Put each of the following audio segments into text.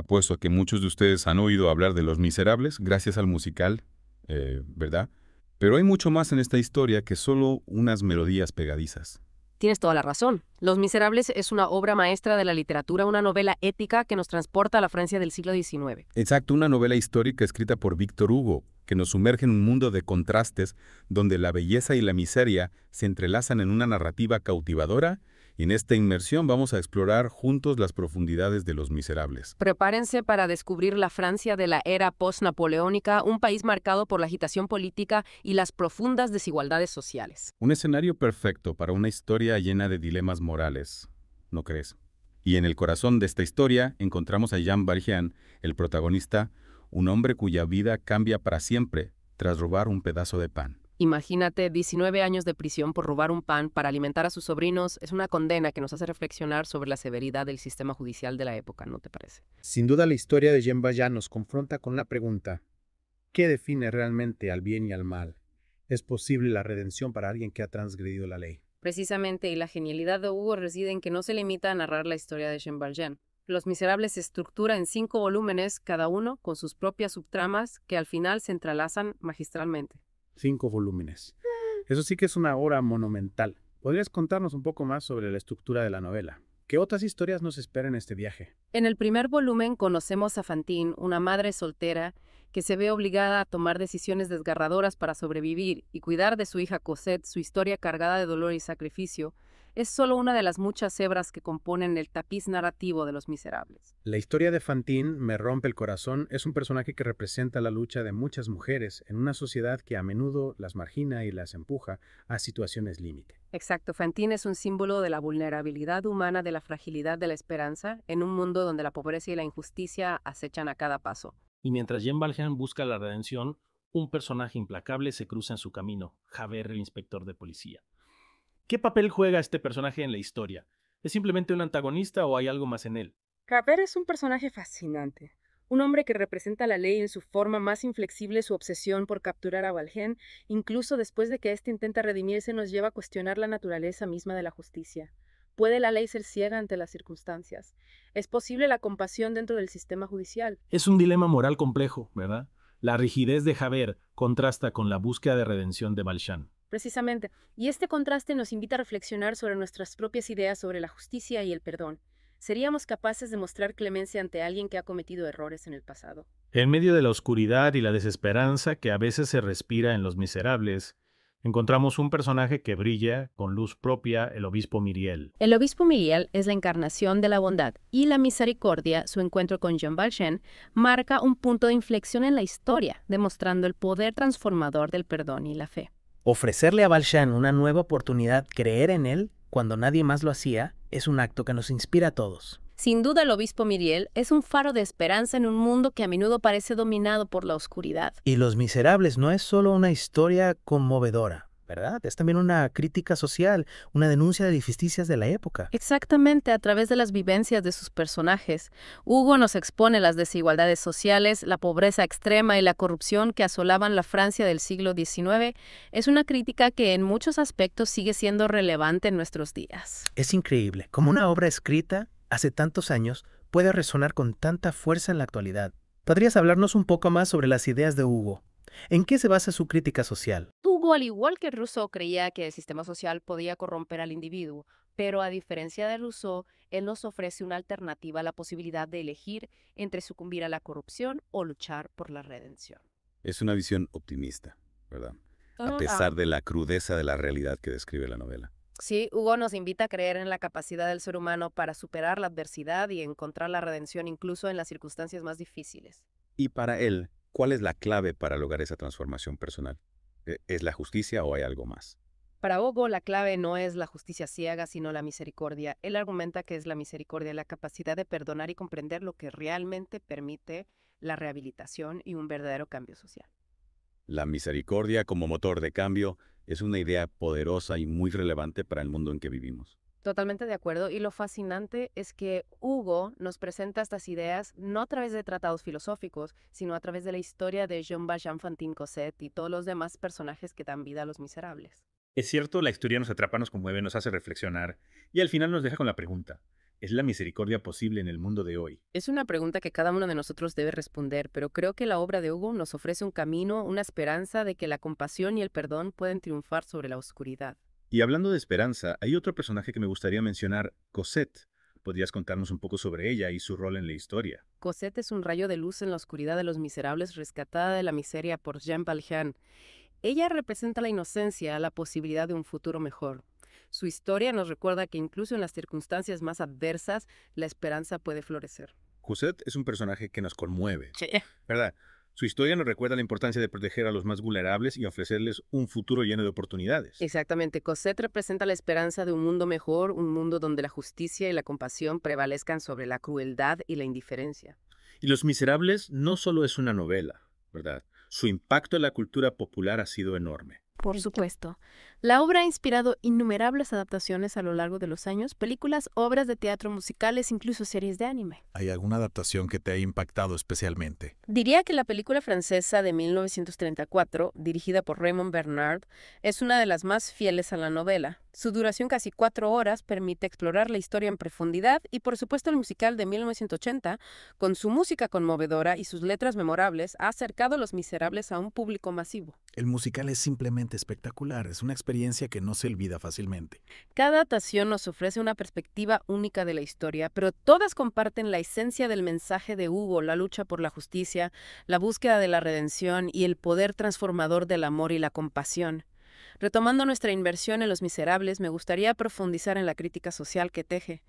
Apuesto a que muchos de ustedes han oído hablar de Los Miserables gracias al musical, ¿verdad? Pero hay mucho más en esta historia que solo unas melodías pegadizas. Tienes toda la razón. Los Miserables es una obra maestra de la literatura, una novela épica que nos transporta a la Francia del siglo XIX. Exacto, una novela histórica escrita por Víctor Hugo, que nos sumerge en un mundo de contrastes donde la belleza y la miseria se entrelazan en una narrativa cautivadora, y en esta inmersión vamos a explorar juntos las profundidades de Los Miserables. Prepárense para descubrir la Francia de la era post-napoleónica, un país marcado por la agitación política y las profundas desigualdades sociales. Un escenario perfecto para una historia llena de dilemas morales, ¿no crees? Y en el corazón de esta historia encontramos a Jean Valjean, el protagonista, un hombre cuya vida cambia para siempre tras robar un pedazo de pan. Imagínate 19 años de prisión por robar un pan para alimentar a sus sobrinos. Es una condena que nos hace reflexionar sobre la severidad del sistema judicial de la época, ¿no te parece? Sin duda la historia de Jean Valjean nos confronta con la pregunta, ¿qué define realmente al bien y al mal? ¿Es posible la redención para alguien que ha transgredido la ley? Precisamente, y la genialidad de Hugo reside en que no se limita a narrar la historia de Jean Valjean. Los Miserables se estructura en 5 volúmenes, cada uno con sus propias subtramas que al final se entrelazan magistralmente. 5 volúmenes. Eso sí que es una obra monumental. ¿Podrías contarnos un poco más sobre la estructura de la novela? ¿Qué otras historias nos esperan en este viaje? En el primer volumen conocemos a Fantine, una madre soltera que se ve obligada a tomar decisiones desgarradoras para sobrevivir y cuidar de su hija Cosette. Su historia cargada de dolor y sacrificio es solo una de las muchas hebras que componen el tapiz narrativo de Los Miserables. La historia de Fantine me rompe el corazón. Es un personaje que representa la lucha de muchas mujeres en una sociedad que a menudo las margina y las empuja a situaciones límite. Exacto, Fantine es un símbolo de la vulnerabilidad humana, de la fragilidad de la esperanza, en un mundo donde la pobreza y la injusticia acechan a cada paso. Y mientras Jean Valjean busca la redención, un personaje implacable se cruza en su camino, Javert, el inspector de policía. ¿Qué papel juega este personaje en la historia? ¿Es simplemente un antagonista o hay algo más en él? Javert es un personaje fascinante. Un hombre que representa la ley en su forma más inflexible, su obsesión por capturar a Valjean, incluso después de que éste intenta redimirse, nos lleva a cuestionar la naturaleza misma de la justicia. ¿Puede la ley ser ciega ante las circunstancias? ¿Es posible la compasión dentro del sistema judicial? Es un dilema moral complejo, ¿verdad? La rigidez de Javert contrasta con la búsqueda de redención de Valjean. Precisamente. Y este contraste nos invita a reflexionar sobre nuestras propias ideas sobre la justicia y el perdón. ¿Seríamos capaces de mostrar clemencia ante alguien que ha cometido errores en el pasado? En medio de la oscuridad y la desesperanza que a veces se respira en Los Miserables, encontramos un personaje que brilla con luz propia, el obispo Myriel. El obispo Miguel es la encarnación de la bondad y la misericordia. Su encuentro con Jean Valjean marca un punto de inflexión en la historia, demostrando el poder transformador del perdón y la fe. Ofrecerle a Valjean una nueva oportunidad, creer en él, cuando nadie más lo hacía, es un acto que nos inspira a todos. Sin duda, el obispo Myriel es un faro de esperanza en un mundo que a menudo parece dominado por la oscuridad. Y Los Miserables no es solo una historia conmovedora, ¿verdad? Es también una crítica social, una denuncia de injusticias de la época. Exactamente, a través de las vivencias de sus personajes, Hugo nos expone las desigualdades sociales, la pobreza extrema y la corrupción que asolaban la Francia del siglo XIX. Es una crítica que en muchos aspectos sigue siendo relevante en nuestros días. Es increíble cómo una obra escrita hace tantos años puede resonar con tanta fuerza en la actualidad. ¿Podrías hablarnos un poco más sobre las ideas de Hugo? ¿En qué se basa su crítica social? Hugo, al igual que Rousseau, creía que el sistema social podía corromper al individuo, pero a diferencia de Rousseau, él nos ofrece una alternativa a la posibilidad de elegir entre sucumbir a la corrupción o luchar por la redención. Es una visión optimista, ¿verdad? A pesar de la crudeza de la realidad que describe la novela. Sí, Hugo nos invita a creer en la capacidad del ser humano para superar la adversidad y encontrar la redención incluso en las circunstancias más difíciles. Y para él, ¿cuál es la clave para lograr esa transformación personal? ¿Es la justicia o hay algo más? Para Hugo, la clave no es la justicia ciega, sino la misericordia. Él argumenta que es la misericordia, la capacidad de perdonar y comprender lo que realmente permite la rehabilitación y un verdadero cambio social. La misericordia como motor de cambio es una idea poderosa y muy relevante para el mundo en que vivimos. Totalmente de acuerdo. Y lo fascinante es que Hugo nos presenta estas ideas no a través de tratados filosóficos, sino a través de la historia de Jean Valjean, Fantine, Cosette y todos los demás personajes que dan vida a los miserables. Es cierto, la historia nos atrapa, nos conmueve, nos hace reflexionar y al final nos deja con la pregunta, es la misericordia posible en el mundo de hoy? Es una pregunta que cada uno de nosotros debe responder, pero creo que la obra de Hugo nos ofrece un camino, una esperanza de que la compasión y el perdón pueden triunfar sobre la oscuridad. Y hablando de esperanza, hay otro personaje que me gustaría mencionar, Cosette. ¿Podrías contarnos un poco sobre ella y su rol en la historia? Cosette es un rayo de luz en la oscuridad de los miserables, rescatada de la miseria por Jean Valjean. Ella representa la inocencia, la posibilidad de un futuro mejor. Su historia nos recuerda que incluso en las circunstancias más adversas, la esperanza puede florecer. Cosette es un personaje que nos conmueve, Sí. ¿verdad? Su historia nos recuerda la importancia de proteger a los más vulnerables y ofrecerles un futuro lleno de oportunidades. Exactamente, Cosette representa la esperanza de un mundo mejor, un mundo donde la justicia y la compasión prevalezcan sobre la crueldad y la indiferencia. Y Los Miserables no solo es una novela, ¿verdad? Su impacto en la cultura popular ha sido enorme. Por supuesto. La obra ha inspirado innumerables adaptaciones a lo largo de los años, películas, obras de teatro musicales, incluso series de anime. ¿Hay alguna adaptación que te haya impactado especialmente? Diría que la película francesa de 1934, dirigida por Raymond Bernard, es una de las más fieles a la novela. Su duración, casi 4 horas, permite explorar la historia en profundidad y, por supuesto, el musical de 1980, con su música conmovedora y sus letras memorables, ha acercado a Los Miserables a un público masivo. El musical es simplemente espectacular, es una experiencia que no se olvida fácilmente. Cada adaptación nos ofrece una perspectiva única de la historia, pero todas comparten la esencia del mensaje de Hugo, la lucha por la justicia, la búsqueda de la redención y el poder transformador del amor y la compasión. Retomando nuestra inversión en Los Miserables, me gustaría profundizar en la crítica social que teje.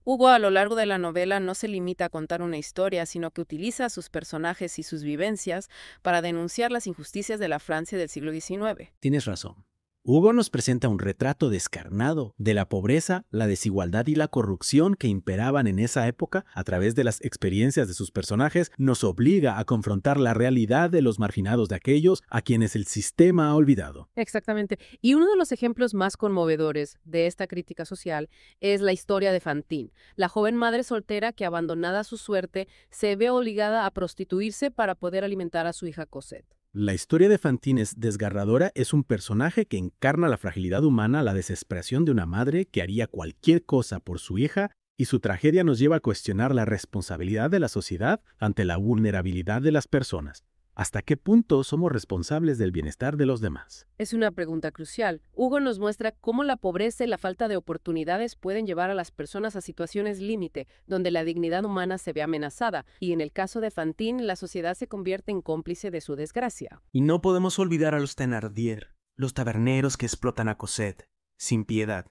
Hugo, a lo largo de la novela, no se limita a contar una historia, sino que utiliza a sus personajes y sus vivencias para denunciar las injusticias de la Francia del siglo XIX. Tienes razón. Hugo nos presenta un retrato descarnado de la pobreza, la desigualdad y la corrupción que imperaban en esa época. A través de las experiencias de sus personajes, nos obliga a confrontar la realidad de los marginados, de aquellos a quienes el sistema ha olvidado. Exactamente. Y uno de los ejemplos más conmovedores de esta crítica social es la historia de Fantine, la joven madre soltera que, abandonada a su suerte, se ve obligada a prostituirse para poder alimentar a su hija Cosette. La historia de Fantine es desgarradora, es un personaje que encarna la fragilidad humana, la desesperación de una madre que haría cualquier cosa por su hija, y su tragedia nos lleva a cuestionar la responsabilidad de la sociedad ante la vulnerabilidad de las personas. ¿Hasta qué punto somos responsables del bienestar de los demás? Es una pregunta crucial. Hugo nos muestra cómo la pobreza y la falta de oportunidades pueden llevar a las personas a situaciones límite, donde la dignidad humana se ve amenazada, y en el caso de Fantine, la sociedad se convierte en cómplice de su desgracia. Y no podemos olvidar a los Thénardier, los taberneros que explotan a Cosette, sin piedad,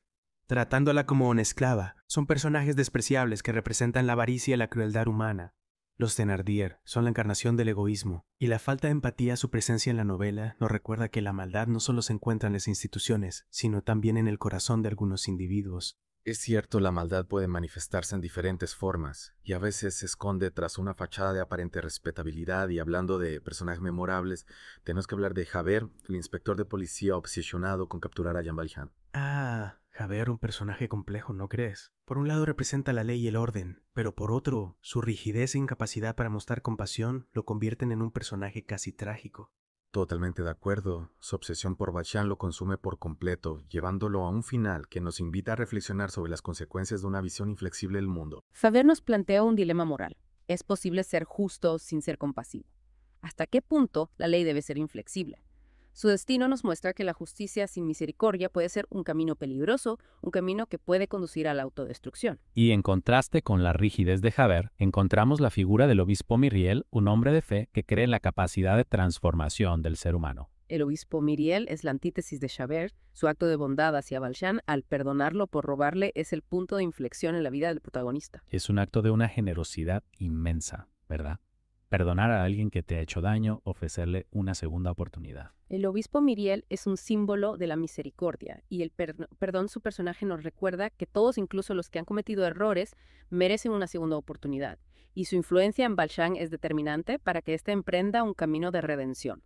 tratándola como una esclava. Son personajes despreciables que representan la avaricia y la crueldad humana. Los Thénardier son la encarnación del egoísmo, y la falta de empatía, su presencia en la novela, nos recuerda que la maldad no solo se encuentra en las instituciones, sino también en el corazón de algunos individuos. Es cierto, la maldad puede manifestarse en diferentes formas, y a veces se esconde tras una fachada de aparente respetabilidad. Y hablando de personajes memorables, tenemos que hablar de Javert, el inspector de policía obsesionado con capturar a Jean Valjean. Javert, un personaje complejo, ¿no crees? Por un lado representa la ley y el orden, pero por otro, su rigidez e incapacidad para mostrar compasión lo convierten en un personaje casi trágico. Totalmente de acuerdo. Su obsesión por Valjean lo consume por completo, llevándolo a un final que nos invita a reflexionar sobre las consecuencias de una visión inflexible del mundo. Javert nos plantea un dilema moral. ¿Es posible ser justo sin ser compasivo? ¿Hasta qué punto la ley debe ser inflexible? Su destino nos muestra que la justicia sin misericordia puede ser un camino peligroso, un camino que puede conducir a la autodestrucción. Y en contraste con la rigidez de Javert, encontramos la figura del obispo Myriel, un hombre de fe que cree en la capacidad de transformación del ser humano. El obispo Myriel es la antítesis de Javert. Su acto de bondad hacia Valjean, al perdonarlo por robarle, es el punto de inflexión en la vida del protagonista. Es un acto de una generosidad inmensa, ¿verdad? Perdonar a alguien que te ha hecho daño, ofrecerle una segunda oportunidad. El obispo Myriel es un símbolo de la misericordia, y el perdón, su personaje nos recuerda que todos, incluso los que han cometido errores, merecen una segunda oportunidad, y su influencia en Valjean es determinante para que éste emprenda un camino de redención.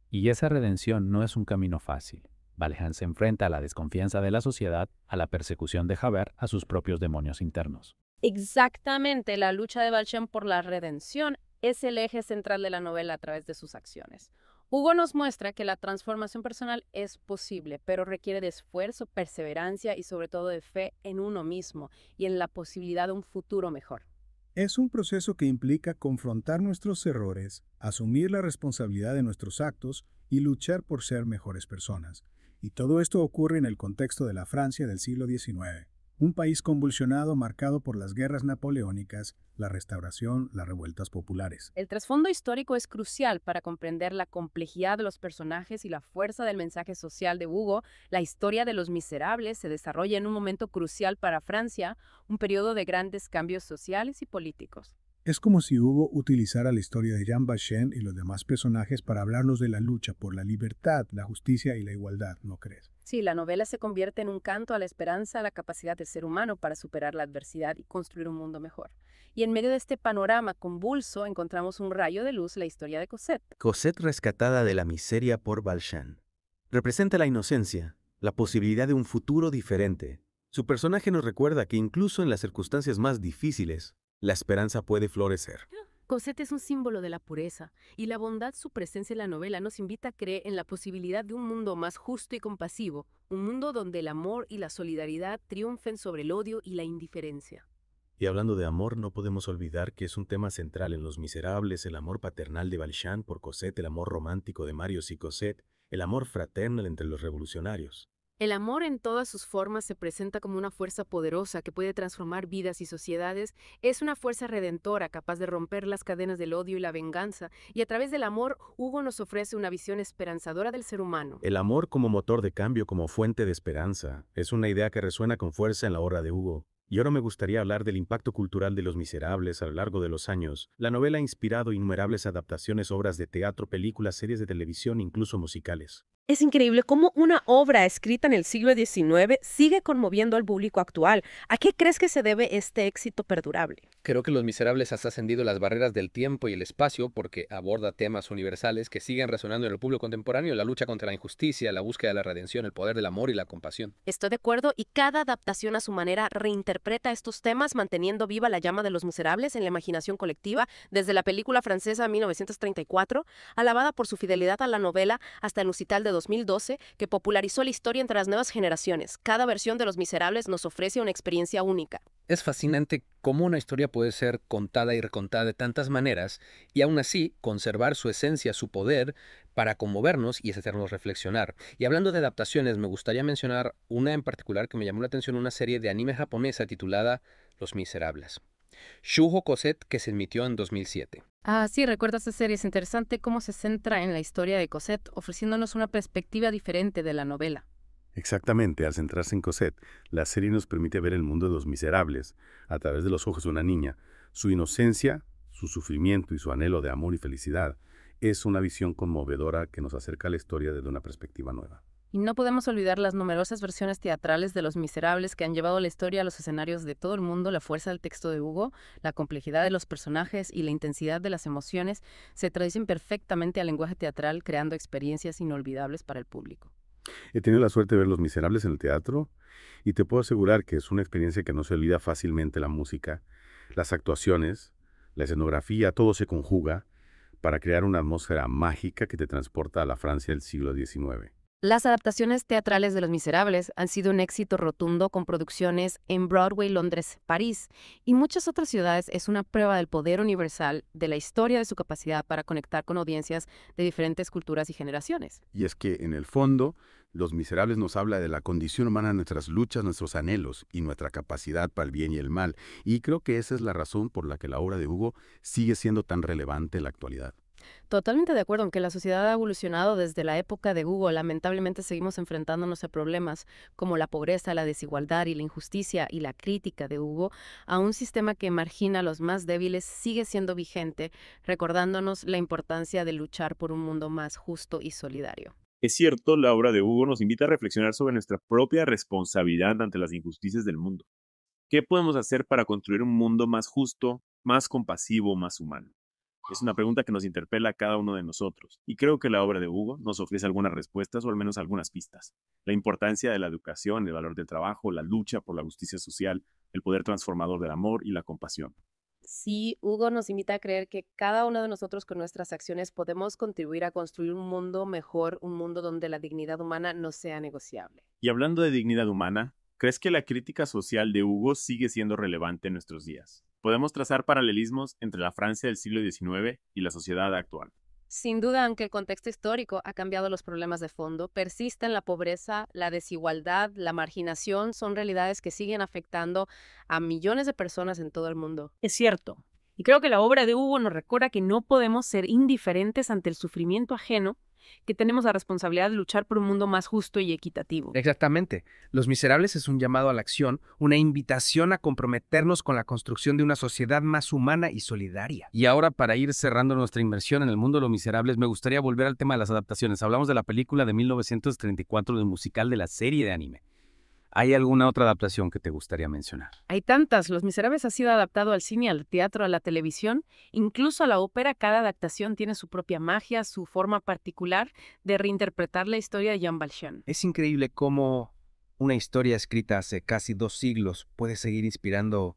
Y esa redención no es un camino fácil. Valjean se enfrenta a la desconfianza de la sociedad, a la persecución de Javert, a sus propios demonios internos. Exactamente, la lucha de Valjean por la redención es el eje central de la novela a través de sus acciones. Hugo nos muestra que la transformación personal es posible, pero requiere de esfuerzo, perseverancia y sobre todo de fe en uno mismo y en la posibilidad de un futuro mejor. Es un proceso que implica confrontar nuestros errores, asumir la responsabilidad de nuestros actos y luchar por ser mejores personas. Y todo esto ocurre en el contexto de la Francia del siglo XIX, un país convulsionado marcado por las guerras napoleónicas, la Restauración, las revueltas populares. El trasfondo histórico es crucial para comprender la complejidad de los personajes y la fuerza del mensaje social de Hugo. La historia de Los Miserables se desarrolla en un momento crucial para Francia, un periodo de grandes cambios sociales y políticos. Es como si Hugo utilizara la historia de Jean Valjean y los demás personajes para hablarnos de la lucha por la libertad, la justicia y la igualdad, ¿no crees? Sí, la novela se convierte en un canto a la esperanza, a la capacidad del ser humano para superar la adversidad y construir un mundo mejor. Y en medio de este panorama convulso encontramos un rayo de luz, la historia de Cosette. Cosette rescatada de la miseria por Valjean. Representa la inocencia, la posibilidad de un futuro diferente. Su personaje nos recuerda que incluso en las circunstancias más difíciles, la esperanza puede florecer. Cosette es un símbolo de la pureza, y la bondad, su presencia en la novela, nos invita a creer en la posibilidad de un mundo más justo y compasivo, un mundo donde el amor y la solidaridad triunfen sobre el odio y la indiferencia. Y hablando de amor, no podemos olvidar que es un tema central en Los Miserables, el amor paternal de Valjean por Cosette, el amor romántico de Marius y Cosette, el amor fraternal entre los revolucionarios. El amor en todas sus formas se presenta como una fuerza poderosa que puede transformar vidas y sociedades. Es una fuerza redentora capaz de romper las cadenas del odio y la venganza, y a través del amor, Hugo nos ofrece una visión esperanzadora del ser humano. El amor como motor de cambio, como fuente de esperanza, es una idea que resuena con fuerza en la obra de Hugo. Y ahora me gustaría hablar del impacto cultural de Los Miserables a lo largo de los años. La novela ha inspirado innumerables adaptaciones, obras de teatro, películas, series de televisión, incluso musicales. Es increíble cómo una obra escrita en el siglo XIX sigue conmoviendo al público actual. ¿A qué crees que se debe este éxito perdurable? Creo que Los Miserables ha trascendido las barreras del tiempo y el espacio porque aborda temas universales que siguen resonando en el público contemporáneo: la lucha contra la injusticia, la búsqueda de la redención, el poder del amor y la compasión. Estoy de acuerdo, y cada adaptación a su manera reinterpreta estos temas, manteniendo viva la llama de Los Miserables en la imaginación colectiva, desde la película francesa 1934, alabada por su fidelidad a la novela, hasta el musical de 2012, que popularizó la historia entre las nuevas generaciones. Cada versión de Los Miserables nos ofrece una experiencia única. Es fascinante cómo una historia puede ser contada y recontada de tantas maneras y aún así conservar su esencia, su poder para conmovernos y hacernos reflexionar. Y hablando de adaptaciones, me gustaría mencionar una en particular que me llamó la atención, una serie de anime japonesa titulada Los Miserables. Shuho Cosette, que se emitió en 2007. Sí, recuerdo esta serie. Es interesante cómo se centra en la historia de Cosette, ofreciéndonos una perspectiva diferente de la novela. Exactamente, al centrarse en Cosette, la serie nos permite ver el mundo de Los Miserables a través de los ojos de una niña. Su inocencia, su sufrimiento y su anhelo de amor y felicidad es una visión conmovedora que nos acerca a la historia desde una perspectiva nueva. Y no podemos olvidar las numerosas versiones teatrales de Los Miserables que han llevado la historia a los escenarios de todo el mundo. La fuerza del texto de Hugo, la complejidad de los personajes y la intensidad de las emociones se traducen perfectamente al lenguaje teatral, creando experiencias inolvidables para el público. He tenido la suerte de ver Los Miserables en el teatro y te puedo asegurar que es una experiencia que no se olvida fácilmente. La música, las actuaciones, la escenografía, todo se conjuga para crear una atmósfera mágica que te transporta a la Francia del siglo XIX. Las adaptaciones teatrales de Los Miserables han sido un éxito rotundo, con producciones en Broadway, Londres, París y muchas otras ciudades. Es una prueba del poder universal de la historia, de su capacidad para conectar con audiencias de diferentes culturas y generaciones. Y es que, en el fondo, Los Miserables nos habla de la condición humana, nuestras luchas, nuestros anhelos y nuestra capacidad para el bien y el mal. Y creo que esa es la razón por la que la obra de Hugo sigue siendo tan relevante en la actualidad. Totalmente de acuerdo. Aunque la sociedad ha evolucionado desde la época de Hugo, lamentablemente seguimos enfrentándonos a problemas como la pobreza, la desigualdad y la injusticia, y la crítica de Hugo a un sistema que margina a los más débiles sigue siendo vigente, recordándonos la importancia de luchar por un mundo más justo y solidario. Es cierto, la obra de Hugo nos invita a reflexionar sobre nuestra propia responsabilidad ante las injusticias del mundo. ¿Qué podemos hacer para construir un mundo más justo, más compasivo, más humano? Es una pregunta que nos interpela a cada uno de nosotros, y creo que la obra de Hugo nos ofrece algunas respuestas, o al menos algunas pistas. La importancia de la educación, el valor del trabajo, la lucha por la justicia social, el poder transformador del amor y la compasión. Sí, Hugo nos invita a creer que cada uno de nosotros con nuestras acciones podemos contribuir a construir un mundo mejor, un mundo donde la dignidad humana no sea negociable. Y hablando de dignidad humana, ¿crees que la crítica social de Hugo sigue siendo relevante en nuestros días? Podemos trazar paralelismos entre la Francia del siglo XIX y la sociedad actual. Sin duda, aunque el contexto histórico ha cambiado los problemas de fondo, persisten la pobreza, la desigualdad, la marginación, son realidades que siguen afectando a millones de personas en todo el mundo. Es cierto. Y creo que la obra de Hugo nos recuerda que no podemos ser indiferentes ante el sufrimiento ajeno, que tenemos la responsabilidad de luchar por un mundo más justo y equitativo. Exactamente. Los Miserables es un llamado a la acción, una invitación a comprometernos con la construcción de una sociedad más humana y solidaria. Y ahora, para ir cerrando nuestra inmersión en el mundo de Los Miserables, me gustaría volver al tema de las adaptaciones. Hablamos de la película de 1934, del musical de la serie de anime. ¿Hay alguna otra adaptación que te gustaría mencionar? Hay tantas. Los Miserables ha sido adaptado al cine, al teatro, a la televisión, incluso a la ópera. Cada adaptación tiene su propia magia, su forma particular de reinterpretar la historia de Jean Valjean. Es increíble cómo una historia escrita hace casi 2 siglos puede seguir inspirando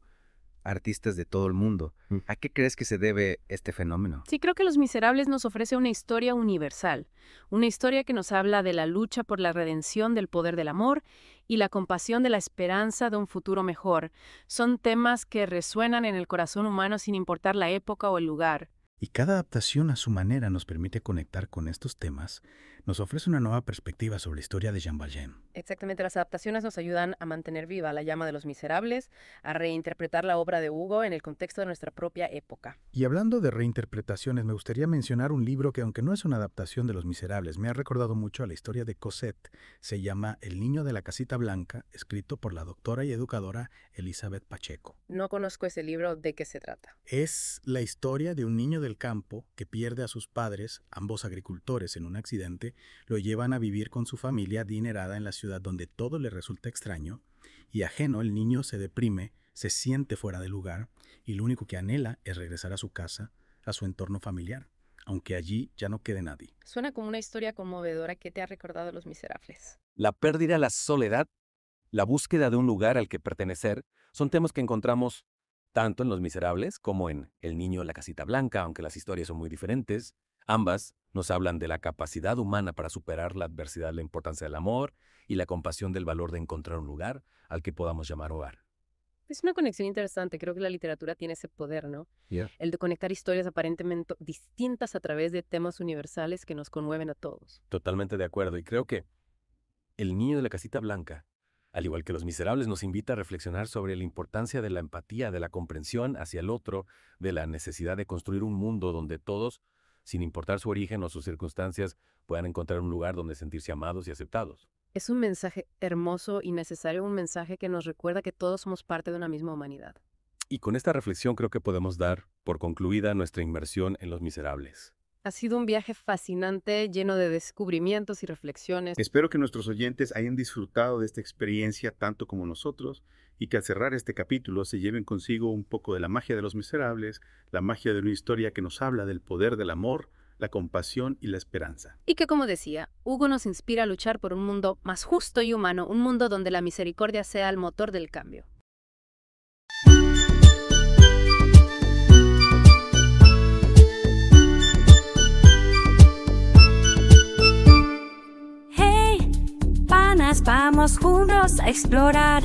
a artistas de todo el mundo. ¿A qué crees que se debe este fenómeno? Sí, creo que Los Miserables nos ofrece una historia universal, una historia que nos habla de la lucha por la redención del poder del amor y la compasión de la esperanza de un futuro mejor. Son temas que resuenan en el corazón humano sin importar la época o el lugar. Y cada adaptación a su manera nos permite conectar con estos temas, nos ofrece una nueva perspectiva sobre la historia de Jean Valjean. Exactamente, las adaptaciones nos ayudan a mantener viva la llama de Los Miserables, a reinterpretar la obra de Hugo en el contexto de nuestra propia época. Y hablando de reinterpretaciones, me gustaría mencionar un libro que, aunque no es una adaptación de Los Miserables, me ha recordado mucho a la historia de Cosette. Se llama El niño de la casita blanca, escrito por la doctora y educadora Elizabeth Pacheco. No conozco ese libro, ¿de qué se trata? Es la historia de un niño del campo que pierde a sus padres, ambos agricultores, en un accidente. Lo llevan a vivir con su familia adinerada en la ciudad donde todo le resulta extraño y ajeno. El niño se deprime, se siente fuera de lugar y lo único que anhela es regresar a su casa, a su entorno familiar, aunque allí ya no quede nadie. Suena como una historia conmovedora. que te ha recordado Los Miserables. La pérdida, la soledad, la búsqueda de un lugar al que pertenecer son temas que encontramos tanto en Los Miserables como en El niño de la casita blanca, aunque las historias son muy diferentes. Ambas nos hablan de la capacidad humana para superar la adversidad, la importancia del amor y la compasión del valor de encontrar un lugar al que podamos llamar hogar. Es una conexión interesante. Creo que la literatura tiene ese poder, ¿no? El de conectar historias aparentemente distintas a través de temas universales que nos conmueven a todos. Totalmente de acuerdo. Y creo que El niño de la casita blanca, al igual que Los Miserables, nos invita a reflexionar sobre la importancia de la empatía, de la comprensión hacia el otro, de la necesidad de construir un mundo donde todos, sin importar su origen o sus circunstancias, puedan encontrar un lugar donde sentirse amados y aceptados. Es un mensaje hermoso y necesario, un mensaje que nos recuerda que todos somos parte de una misma humanidad. Y con esta reflexión creo que podemos dar por concluida nuestra inmersión en Los Miserables. Ha sido un viaje fascinante, lleno de descubrimientos y reflexiones. Espero que nuestros oyentes hayan disfrutado de esta experiencia tanto como nosotros y que al cerrar este capítulo se lleven consigo un poco de la magia de Los Miserables, la magia de una historia que nos habla del poder del amor, la compasión y la esperanza. Y que, como decía, Hugo nos inspira a luchar por un mundo más justo y humano, un mundo donde la misericordia sea el motor del cambio. Vamos juntos a explorar.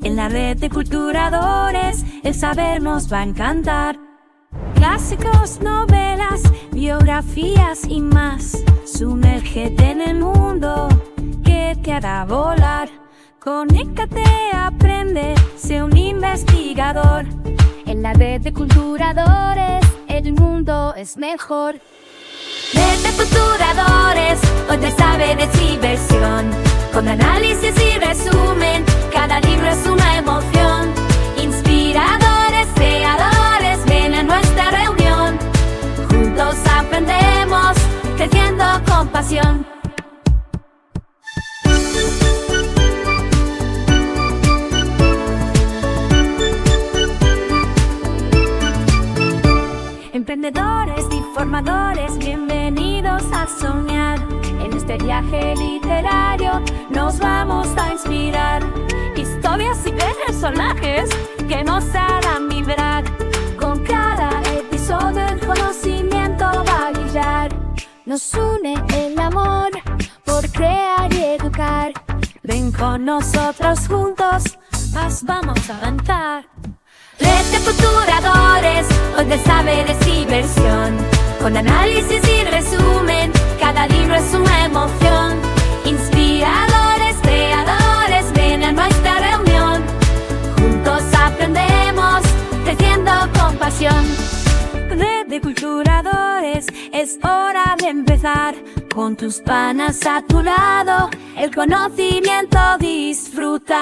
En la red de culturadores el saber nos va a encantar. Clásicos, novelas, biografías y más. Sumérgete en el mundo que te hará volar. Conéctate, aprende, sé un investigador. En la red de culturadores el mundo es mejor. Red de culturadores, donde el saber es diversión. Con análisis y resumen, cada libro es una emoción. Inspiradores, creadores, ven a nuestra reunión. Juntos aprendemos, creciendo con pasión. Emprendedores y formadores, bienvenidos a soñar. En este viaje literario nos vamos a inspirar. Historias y personajes que nos harán vibrar. Con Nos une el amor por crear y educar. Ven con nosotros juntos, más vamos a avanzar. Red de Culturadores, donde saberes y diversión. Con análisis y resumen, cada libro es una emoción. Inspiradores, creadores, ven a nuestra reunión. Juntos aprendemos, creciendo con pasión. Red de Culturadores, es hora de empezar. Con tus panas a tu lado, el conocimiento disfrutar.